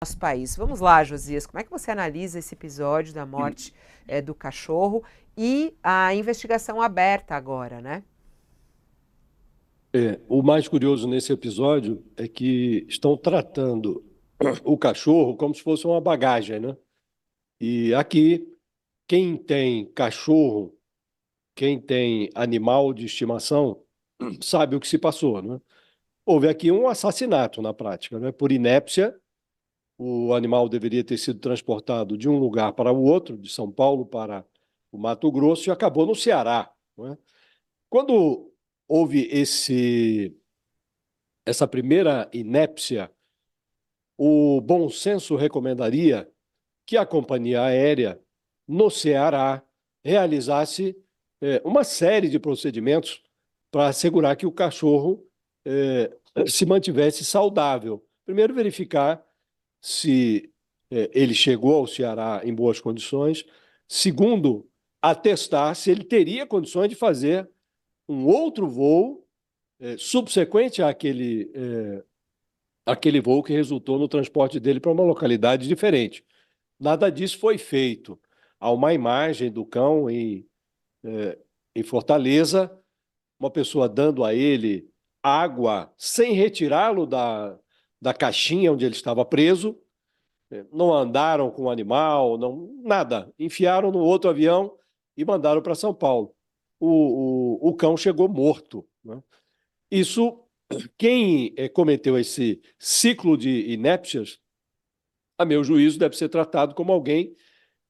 nosso país. Vamos lá, Josias, como é que você analisa esse episódio da morte do cachorro e a investigação aberta agora, né? O mais curioso nesse episódio é que estão tratando o cachorro como se fosse uma bagagem, né? E aqui, quem tem cachorro, quem tem animal de estimação, sabe o que se passou, né? Houve aqui um assassinato na prática, né? Por inépcia, o animal deveria ter sido transportado de um lugar para o outro, de São Paulo para o Mato Grosso, e acabou no Ceará, não é? Quando houve essa primeira inépcia, o bom senso recomendaria que a companhia aérea, no Ceará, realizasse uma série de procedimentos para assegurar que o cachorro se mantivesse saudável. Primeiro, verificar se ele chegou ao Ceará em boas condições. Segundo, atestar se ele teria condições de fazer um outro voo subsequente àquele voo que resultou no transporte dele para uma localidade diferente. Nada disso foi feito. Há uma imagem do cão em Fortaleza, uma pessoa dando a ele água sem retirá-lo da caixinha onde ele estava preso. Não andaram com o animal, não, nada. Enfiaram no outro avião e mandaram para São Paulo. O cão chegou morto, né? Isso, quem cometeu esse ciclo de inépcias, a meu juízo, deve ser tratado como alguém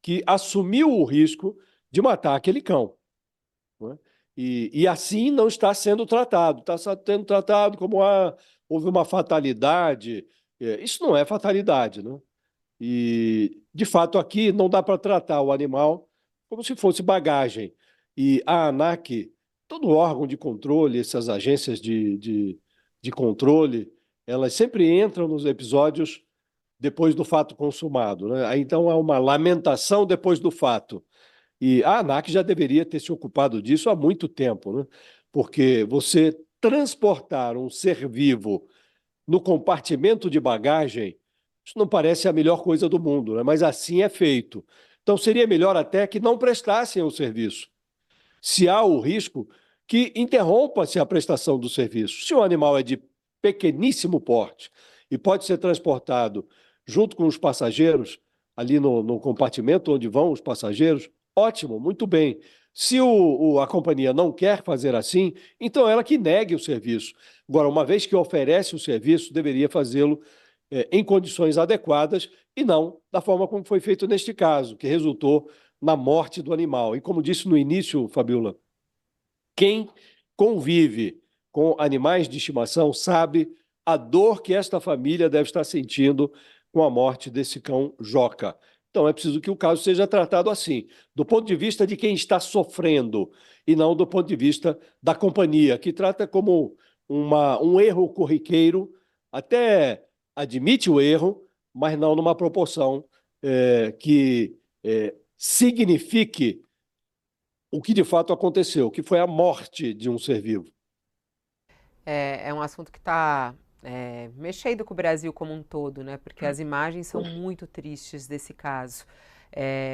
que assumiu o risco de matar aquele cão, né? E assim não está sendo tratado. Está sendo tratado como houve uma fatalidade. Isso não é fatalidade, né? E, de fato, aqui não dá para tratar o animal como se fosse bagagem. E a ANAC, todo órgão de controle, essas agências de controle, elas sempre entram nos episódios depois do fato consumado, né? Aí, então, há uma lamentação depois do fato. E a ANAC já deveria ter se ocupado disso há muito tempo, né? Porque você transportar um ser vivo no compartimento de bagagem, isso não parece a melhor coisa do mundo, né? Mas assim é feito. Então seria melhor até que não prestassem o serviço. Se há o risco, que interrompa-se a prestação do serviço. Se o animal é de pequeníssimo porte e pode ser transportado junto com os passageiros, ali no compartimento onde vão os passageiros, ótimo, muito bem. Se a companhia não quer fazer assim, então ela que negue o serviço. Agora, uma vez que oferece o serviço, deveria fazê-lo em condições adequadas e não da forma como foi feito neste caso, que resultou na morte do animal. E como disse no início, Fabiola, quem convive com animais de estimação sabe a dor que esta família deve estar sentindo com a morte desse cão Joca. Então é preciso que o caso seja tratado assim, do ponto de vista de quem está sofrendo, e não do ponto de vista da companhia, que trata como um erro corriqueiro, até admite o erro, mas não numa proporção que signifique o que de fato aconteceu, que foi a morte de um ser vivo. É um assunto que está mexendo com o Brasil como um todo, né? Porque as imagens são muito tristes desse caso.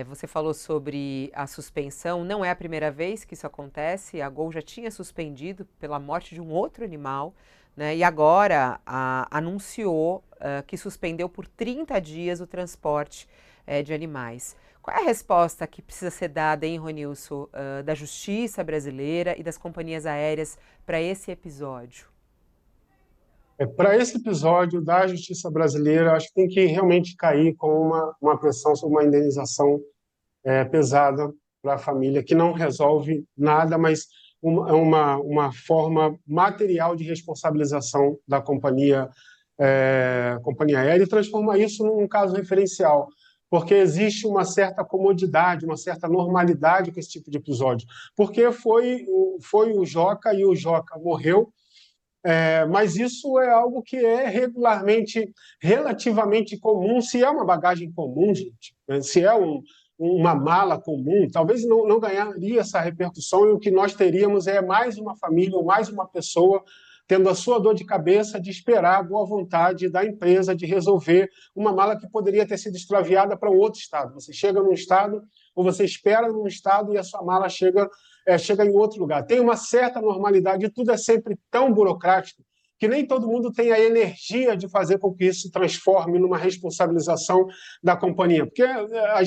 Você falou sobre a suspensão, não é a primeira vez que isso acontece, a Gol já tinha suspendido pela morte de um outro animal, né? E agora anunciou que suspendeu por 30 dias o transporte de animais. Qual é a resposta que precisa ser dada, hein, Ronilson, da justiça brasileira e das companhias aéreas para esse episódio? Para esse episódio da justiça brasileira, acho que tem que realmente cair com uma pressão sobre uma indenização pesada para a família, que não resolve nada, mas uma forma material de responsabilização da companhia aérea e transformar isso num caso referencial, porque existe uma certa comodidade, uma certa normalidade com esse tipo de episódio, porque foi o Joca e o Joca morreu. Mas isso é algo que é relativamente comum, se é uma bagagem comum, gente, né? Se é uma mala comum, talvez não ganharia essa repercussão, e o que nós teríamos é mais uma família ou mais uma pessoa tendo a sua dor de cabeça de esperar a boa vontade da empresa de resolver uma mala que poderia ter sido extraviada para um outro estado. Você chega num estado, ou você espera num estado e a sua mala chega em outro lugar. Tem uma certa normalidade, e tudo é sempre tão burocrático que nem todo mundo tem a energia de fazer com que isso se transforme numa responsabilização da companhia, porque a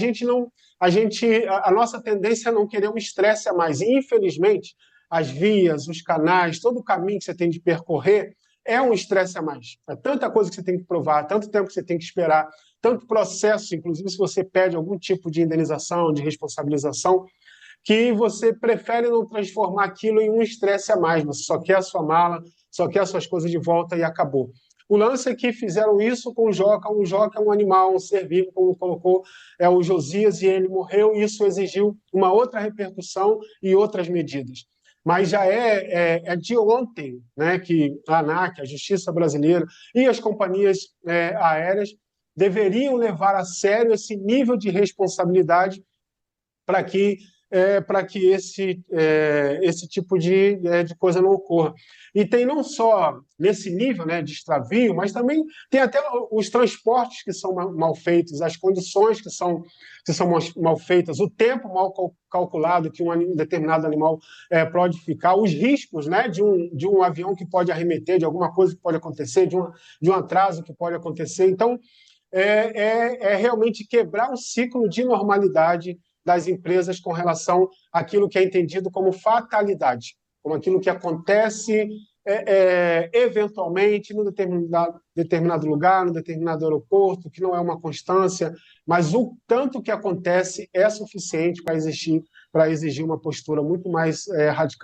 nossa tendência é não querer um estresse a mais. E, infelizmente, as vias, os canais, todo o caminho que você tem de percorrer é um estresse a mais. É tanta coisa que você tem que provar, tanto tempo que você tem que esperar, tanto processo, inclusive se você pede algum tipo de indenização, de responsabilização, que você prefere não transformar aquilo em um estresse a mais. Você só quer a sua mala, só quer as suas coisas de volta e acabou. O lance é que fizeram isso com o Joca. O Joca é um animal, um ser vivo, como colocou o Josias, e ele morreu, e isso exigiu uma outra repercussão e outras medidas. Mas já é de ontem, né, que a ANAC, a Justiça Brasileira e as companhias aéreas deveriam levar a sério esse nível de responsabilidade para que esse tipo de coisa não ocorra. E tem não só nesse nível, né, de extravio, mas também tem até os transportes que são mal feitos, as condições que são mal feitas, o tempo mal calculado que um determinado animal pode ficar, os riscos, né, de um avião que pode arremeter, de alguma coisa que pode acontecer, de um atraso que pode acontecer. Então, realmente quebrar um ciclo de normalidade das empresas com relação àquilo que é entendido como fatalidade, como aquilo que acontece eventualmente no determinado lugar, no determinado aeroporto, que não é uma constância, mas o tanto que acontece é suficiente para exigir uma postura muito mais radical.